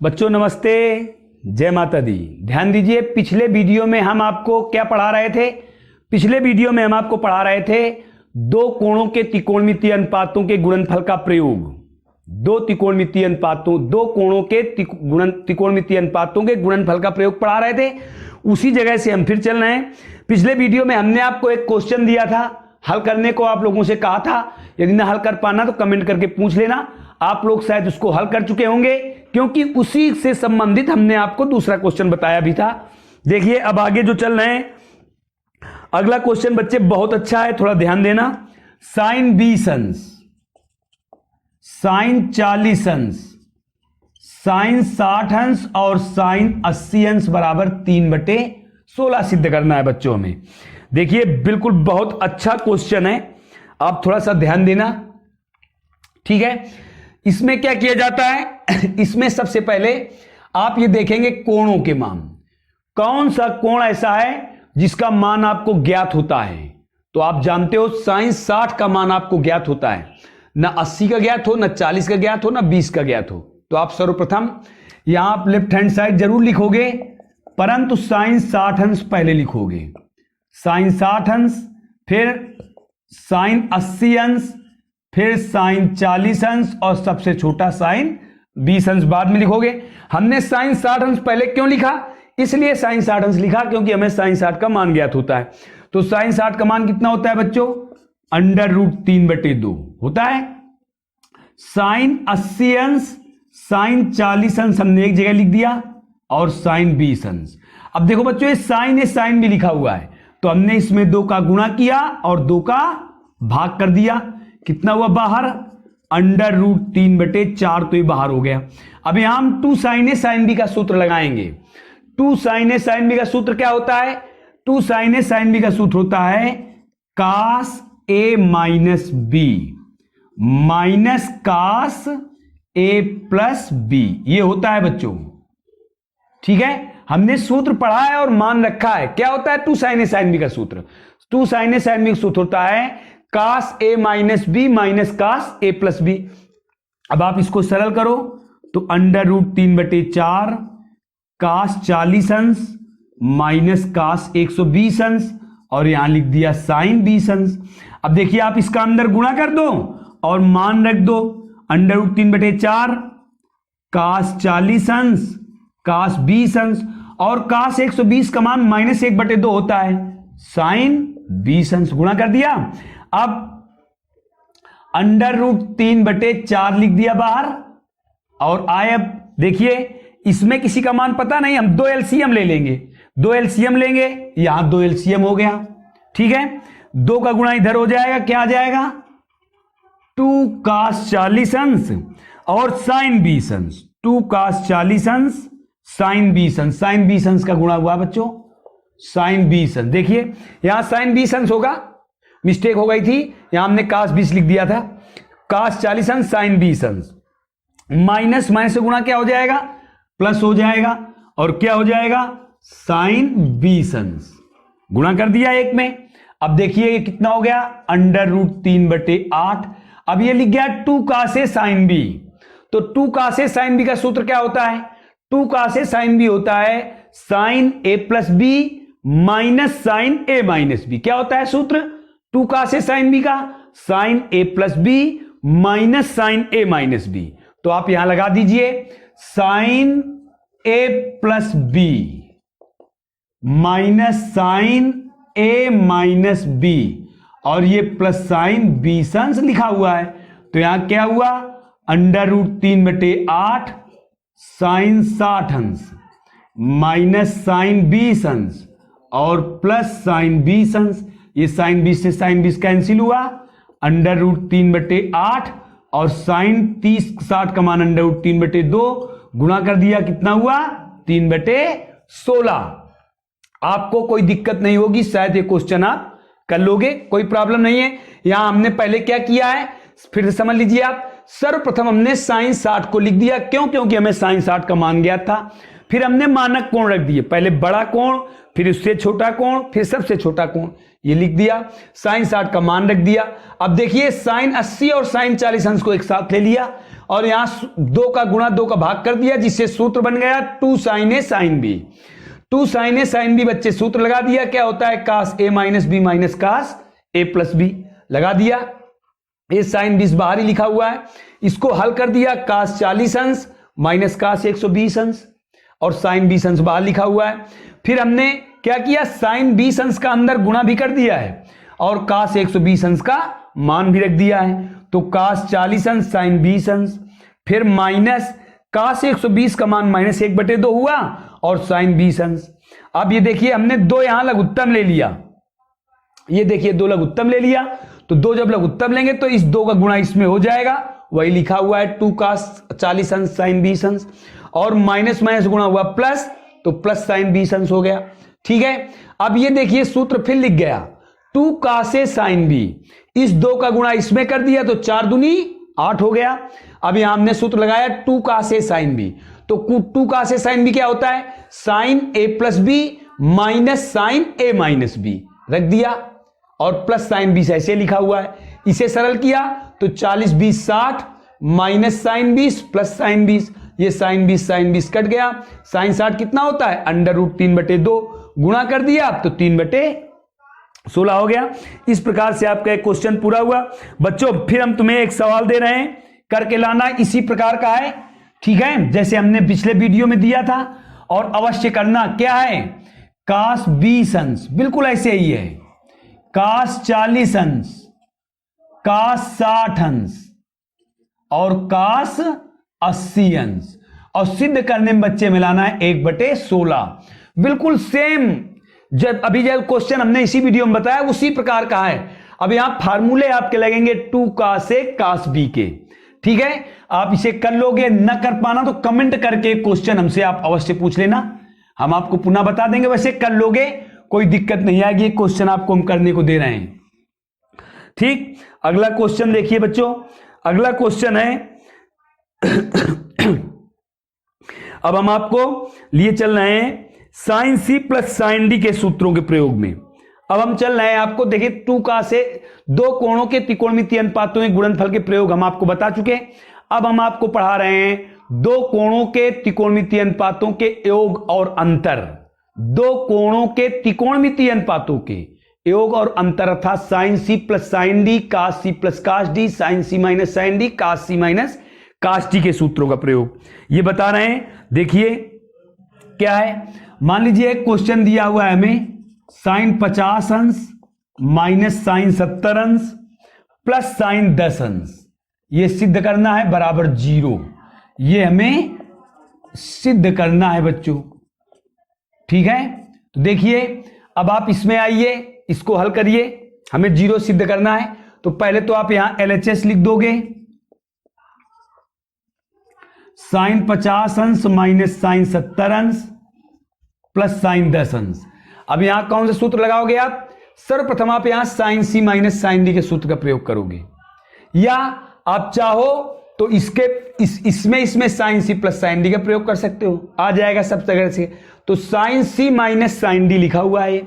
बच्चों नमस्ते, जय माता दी। ध्यान दीजिए, पिछले वीडियो में हम आपको क्या पढ़ा रहे थे? पिछले वीडियो में हम आपको पढ़ा रहे थे दो कोणों के त्रिकोणमितीय अनुपातों के गुणनफल का प्रयोग। दो कोणों के त्रिकोणमितीय अनुपातों के गुणनफल का प्रयोग पढ़ा रहे थे। उसी जगह से हम फिर चल रहे हैं। पिछले वीडियो में हमने आपको एक क्वेश्चन दिया था, हल करने को आप लोगों से कहा था। यदि ना हल कर पाना तो कमेंट करके पूछ लेना। आप लोग शायद उसको हल कर चुके होंगे, क्योंकि उसी से संबंधित हमने आपको दूसरा क्वेश्चन बताया भी था। देखिए अब आगे जो चल रहे हैं, अगला क्वेश्चन बच्चे बहुत अच्छा है, थोड़ा ध्यान देना। साइन 20 अंश, साइन 40 अंश, साइन 60 अंश और साइन 80 अंश बराबर 3/16 सिद्ध करना है बच्चों में। देखिए बिल्कुल बहुत अच्छा क्वेश्चन है, आप थोड़ा सा ध्यान देना, ठीक है। इसमें क्या किया जाता है? इसमें सबसे पहले आप ये देखेंगे कोणों के मान। कौन सा कोण ऐसा है जिसका मान आपको ज्ञात होता है? तो आप जानते हो साइन 60 का मान आपको ज्ञात होता है, ना 80 का ज्ञात हो, ना 40 का ज्ञात हो, ना 20 का ज्ञात हो। तो आप सर्वप्रथम यहां आप लेफ्ट हैंड साइड जरूर लिखोगे, परंतु साइन 60 अंश पहले लिखोगे। साइन 60 अंश, फिर साइन 80 अंश, फिर साइन 40 अंश और सबसे छोटा साइन 20 अंश बाद में लिखोगे। हमने साइन 60 अंश पहले क्यों लिखा? इसलिए साइन 60 अंश लिखा क्योंकि हमें साइन 60 का मान ज्ञात होता है। तो साइन 60 का मान कितना होता है बच्चों? √3/2 होता है। साइन 80 अंश, साइन 40 अंश हमने एक जगह लिख दिया, और साइन 20 अंश। अब देखो बच्चों, ये साइन भी लिखा हुआ है, तो हमने इसमें 2 का गुणा किया और 2 का भाग कर दिया। कितना हुआ बाहर? √3/4, तो ये बाहर हो गया। अब यहां हम 2 sin A sin B का सूत्र लगाएंगे। 2 sin A sin B का सूत्र क्या होता है? 2 sin A sin B का सूत्र होता है cos A minus B minus cos A plus B। ये होता है बच्चों, ठीक है। हमने सूत्र पढ़ा है और मान रखा है। क्या होता है 2 sin A sin B का सूत्र? 2 sin A sin B का सूत्र होता है cos A minus B minus cos A plus B। अब आप इसको सरल करो तो √3/4 cos 40 अंश माइनस cos 120 अंश, और यहां लिख दिया sin 20 अंश। अब देखिए आप इसका अंदर गुणा कर दो और मान रख दो। √3/4 cos 40 अंश cos 20 अंश, और cos 120 का मान -1/2 होता है, sin 20 अंश। गुणा कर दिया। अब √3/4 लिख दिया बाहर, और आए अब देखिए इसमें किसी का मान पता नहीं, हम 2 LCM ले लेंगे। 2 LCM लेंगे, यहां 2 LCM हो गया, ठीक है। 2 का गुणा इधर हो जाएगा, क्या आ जाएगा? 2 cos 40 अंश और sin 20 अंश। 2 cos 40 अंश sin 20 अंश। sin 20 अंश का गुणा हुआ बच्चों sin 20 अंश। देखिए यहां sin 20 अंश होगा, मिस्टेक हो गई थी, यहां हमने cos 20 लिख दिया था। cos 40 अंश sin 20 अंश, माइनस माइनस से गुणा क्या हो जाएगा? प्लस हो जाएगा, और क्या हो जाएगा? sin 20 अंश। गुणा कर दिया एक में। अब देखिए ये कितना हो गया? √3/8। अब ये लिख गया 2 cos A sin B। तो 2 cos A sin B का सूत्र क्या होता है? 2 cos A sin B होता है sin A plus B minus sin A minus B। क्या होता है सूत्र 2 cos A sin B का? sin A plus B minus sin A minus B। तो आप यहां लगा दीजिए sin A plus B minus sin A minus B, और ये प्लस sin 20 अंश लिखा हुआ है। तो यहां क्या हुआ? √3/8 sin 60 अंश माइनस sin 20 अंश और प्लस sin 20 अंश। ये sin 20 से sin 20 कैंसिल हुआ, √3/8 और sin 60 का मान √3/2 गुणा कर दिया, कितना हुआ? 3/16। आपको कोई दिक्कत नहीं होगी, शायद ये क्वेश्चन आप कर लोगे, कोई प्रॉब्लम नहीं है। यहां हमने पहले क्या किया है फिर से समझ लीजिए आप। सर्वप्रथम हमने sin 60 को लिख दिया, क्यों? क्योंकि हमें sin 60 का मान ज्ञात था। फिर हमने मानक कोण रख दिए, पहले बड़ा कोण, फिर उससे छोटा कोण, फिर सबसे छोटा कोण। ये लिख दिया, साइन 60 का मान रख दिया। अब देखिए साइन 80 और साइन 40 अंश को एक साथ ले लिया और यहां 2 का गुणा 2 का भाग कर दिया, जिससे सूत्र बन गया 2 sin a sin b। 2 sin a sin b बच्चे सूत्र लगा दिया, क्या होता है cos a minus B minus cos a plus B, लगा दिया। ये साइन 20 बाहर ही लिखा हुआ है, इसको हल कर दिया, cos 40 अंश माइनस cos 120 अंश और साइन 20 अंश बाहर लिखा हुआ है। फिर हमने क्या किया, साइन 20 अंश का अंदर गुणा भी कर दिया है और cos 120 अंश का मान भी रख दिया है, तो cos 40 अंश साइन 20 अंश, फिर माइनस cos 120 का मान माइनस 1/2 हुआ और साइन 20 अंश। अब ये देखिए हमने 2 यहां लघुत्तम ले लिया, ये देखिए 2 लघुत्तम ले लिया, तो 2 जब लघुत्तम लेंगे तो इस 2 का गुणा इसमें हो जाएगा, वही लिखा हुआ है 2 cos 40 अंश साइन 20 अंश, और माइनस माइनस गुणा हुआ प्लस, तो प्लस साइन 20 अंश हो गया। ठीक है, अब ये देखिए सूत्र फिर लिख गया 2 cos a sin b, इस 2 का गुणा इसमें कर दिया तो 4 दूनी 8 हो गया। अब यहां हमने सूत्र लगाया 2 cos a sin b, तो 2 cos a sin b क्या होता है, sine a plus B minus sine a minus B, रख दिया और प्लस साइन 20 ऐसे लिखा हुआ है। इसे सरल किया तो 40 20 60 माइनस साइन 20 प्लस साइन 20, ये साइन 20 कट गया, साइन 60 कितना होता है √3/2, गुणा कर दिया तो 3/16 हो गया। इस प्रकार से आपका एक क्वेश्चन पूरा हुआ। बच्चों फिर हम तुम्हें एक सवाल दे रहे हैं, करके लाना, इसी प्रकार का है, ठीक है, जैसे हमने पिछले वीडियो में दिया था, और अवश्य करना। क्या है, cos 20 अंश, बिल्कुल ऐसे ही है, cos 40 अंश, cos 60 अंश और cos 80 अंश, और सिद्ध करने में बच्चे मिलाना है 1/16, बिल्कुल सेम जब अभी जब क्वेश्चन हमने इसी वीडियो में बताया उसी प्रकार का है। अब यहां फार्मूले आपके लगेंगे 2 cos a cos b के, ठीक है। आप इसे कर लोगे, न कर पाना तो कमेंट करके क्वेश्चन हमसे आप अवश्य पूछ लेना, हम आपको पुनः बता देंगे। वैसे कर लोगे कोई दिक्कत नहीं आएगी, क्वेश्चन आपको हम करने को दे रहे हैं, ठीक। अगला क्वेश्चन देखिए बच्चों, अगला क्वेश्चन है अब हम आपको लिए चल रहे हैं sine C plus sine D के सूत्रों के प्रयोग में। अब हम चल रहे हैं आपको, देखिए 2 cos a, 2 कोणों के त्रिकोणमितीय अनुपातों के गुणनफल के प्रयोग हम आपको बता चुके। अब हम आपको पढ़ा रहे हैं 2 कोणों के त्रिकोणमितीय अनुपातों के योग और अंतर, 2 कोणों के त्रिकोणमितीय अनुपातों के योग और अंतर, अर्थात sine C plus sine D, cos C plus cos D, sine C minus sine D, cos C minus cos D के सूत्रों का प्रयोग ये बता रहे हैं। देखिए क्या है, मान लीजिए एक क्वेश्चन दिया हुआ है हमें, साइन 50 अंश माइनस साइन 70 अंश प्लस साइन 10 अंश, ये सिद्ध करना है बराबर 0, ये हमें सिद्ध करना है बच्चों, ठीक है। तो देखिए अब आप इसमें आइए, इसको हल करिए, हमें 0 सिद्ध करना है। तो पहले तो आप यहां LHS लिख दोगे, साइन 50 अंश माइनस साइन 70 अंश प्लस साइन 10 अंश। अब यहां कौन सा सूत्र लगाओगे आप, सर्वप्रथम आप यहां sine C minus sine D के सूत्र का प्रयोग करोगे, या आप चाहो तो इसमें sine C plus sine D का प्रयोग कर सकते हो, आ जाएगा सब तरह से। तो sine C minus sine D लिखा हुआ है,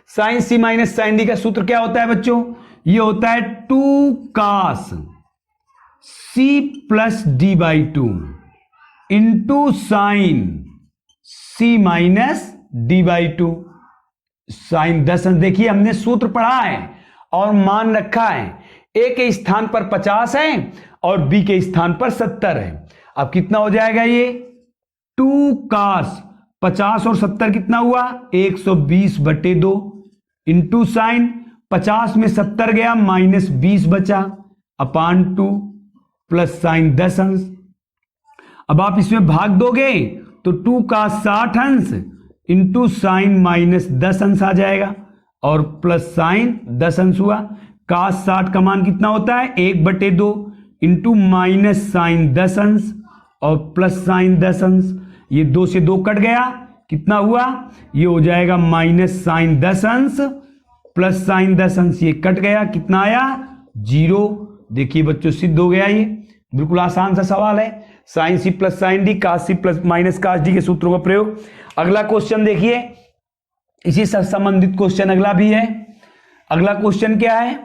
sine C minus sine D का सूत्र क्या होता है बच्चों, ये होता है 2 cos C plus D by 2 into sine C minus D by 2, sine 10 अंश। देखिए हमने सूत्र पढ़ा है और मान रखा है, ए के स्थान पर 50 है और बी के स्थान पर 70 है। अब कितना हो जाएगा ये 2 cos 50 और 70 कितना हुआ 120/2 इंटू साइन 50 में 70 गया माइनस 20 बचा अपान 2 प्लस साइन 10 अंश। अब आप इसमें भाग दोगे तो 2 cos 60 अंश इंटू साइन माइनस 10 अंश आ जाएगा और प्लस साइन 10 अंश हुआ। cos 60 का मान कितना होता है 1/2 इंटू माइनस साइन 10 अंश और प्लस साइन 10 अंश, ये 2 से 2 कट गया, कितना हुआ ये हो जाएगा माइनस साइन 10 अंश प्लस साइन 10 अंश, ये कट गया, कितना आया 0। देखिए बच्चों सिद्ध हो गया, ये बिल्कुल आसान सा सवाल है, sine C plus sine D, cos C plus minus cos D के सूत्रों का प्रयोग। अगला क्वेश्चन देखिए, इसी से संबंधित क्वेश्चन अगला भी है। अगला क्वेश्चन क्या है?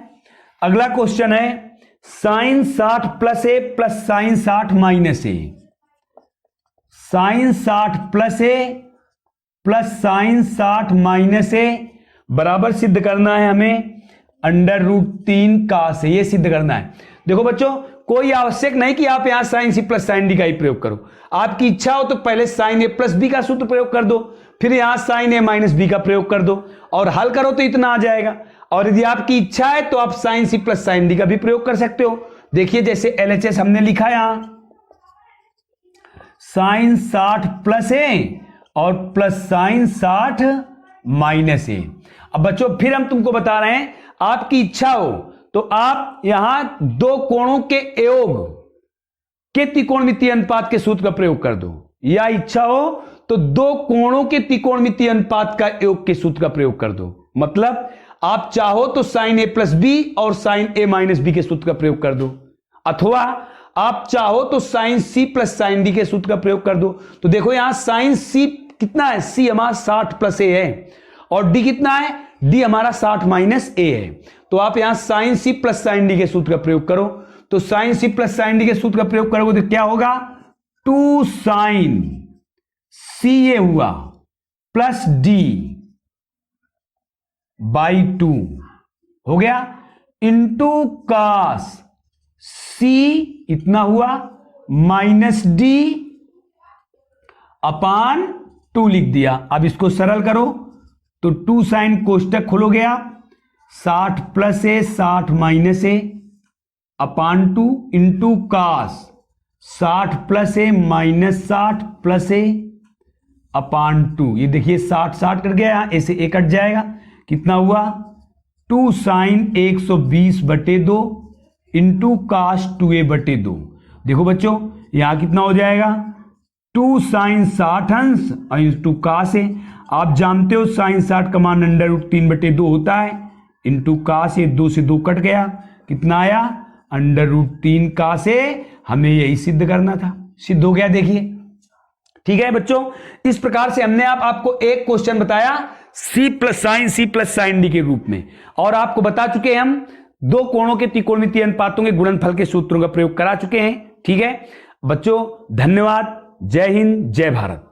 अगला क्वेश्चन है साइन 60 प्लस ए प्लस साइन 60 माइनस ए। साइन 60 प्लस ए प्लस साइन 60 माइनस ए बराबर सिद्ध करना है हमें अंडर रूट 3 का से। ये सिद्ध करना है। देखो बच्चों, कोई आवश्यक नहीं कि आप यहां sine C plus sine D का ही प्रयोग करो। आपकी इच्छा हो तो पहले साइन ए प्लस बी का सूत्र प्रयोग कर दो, फिर यहां साइन ए माइनस बी का प्रयोग कर दो और हल करो तो इतना आ जाएगा। और यदि आपकी इच्छा है तो आप sine C plus sine D का भी प्रयोग कर सकते हो। देखिए जैसे LHS हमने लिखा यहां साइन 60 प्लस ए और प्लस साइन 60 माइनस ए। अब बच्चों फिर हम तुमको बता रहे हैं, आपकी इच्छा हो तो आप यहां दो कोणों के योग के त्रिकोणमितीय अनुपात के सूत्र का प्रयोग कर दो, या इच्छा हो तो दो कोणों के त्रिकोणमितीय अनुपात का योग के सूत्र का प्रयोग कर दो। मतलब आप चाहो तो साइन ए प्लस बी और साइन ए माइनस बी के सूत्र का प्रयोग कर दो, अथवा आप चाहो तो sine C plus sine D के सूत्र का प्रयोग कर दो। तो देखो यहां साइन सी कितना है? सी हमारा 60 प्लस ए है और डी कितना है? डी हमारा 60 माइनस ए है। तो आप यहां sine C plus sine D के सूत्र का प्रयोग करो। तो sine C plus sine D के सूत्र का प्रयोग करोगे तो क्या होगा? 2 साइन सी ए हुआ प्लस डी बाई 2 हो गया, इंटू कास सी इतना हुआ माइनस डी अपान 2 लिख दिया। अब इसको सरल करो तो 2 साइन कोष्टक खोलोगे आप, 60 प्लस ए 60 माइनस ए अपान 2 इंटू कास 60 प्लस ए माइनस 60 प्लस ए अपान 2। ये देखिए 60 60 कट गया, ऐसे ए कट जाएगा, कितना हुआ? 2 साइन 120 बटे 2 इंटू कास 2a बटे 2। देखो बच्चों यहां कितना हो जाएगा? 2 साइन 60 अंश इंटू कास ए। आप जानते हो साइन 60 का मान अंडर रूट 3 बटे 2 होता है, इंटू कास ए, 2 से 2 कट गया, कितना आया? अंडर रूट 3 कास ए। हमें यही सिद्ध करना था, सिद्ध हो गया। देखिए ठीक है बच्चों, इस प्रकार से हमने आपको एक क्वेश्चन बताया सी प्लस साइन डी के रूप में, और आपको बता चुके हैं हम दो कोणों के त्रिकोणमितीय अनुपातों के गुणनफल के सूत्रों का प्रयोग करा चुके हैं। ठीक है बच्चों, धन्यवाद। जय हिंद, जय भारत।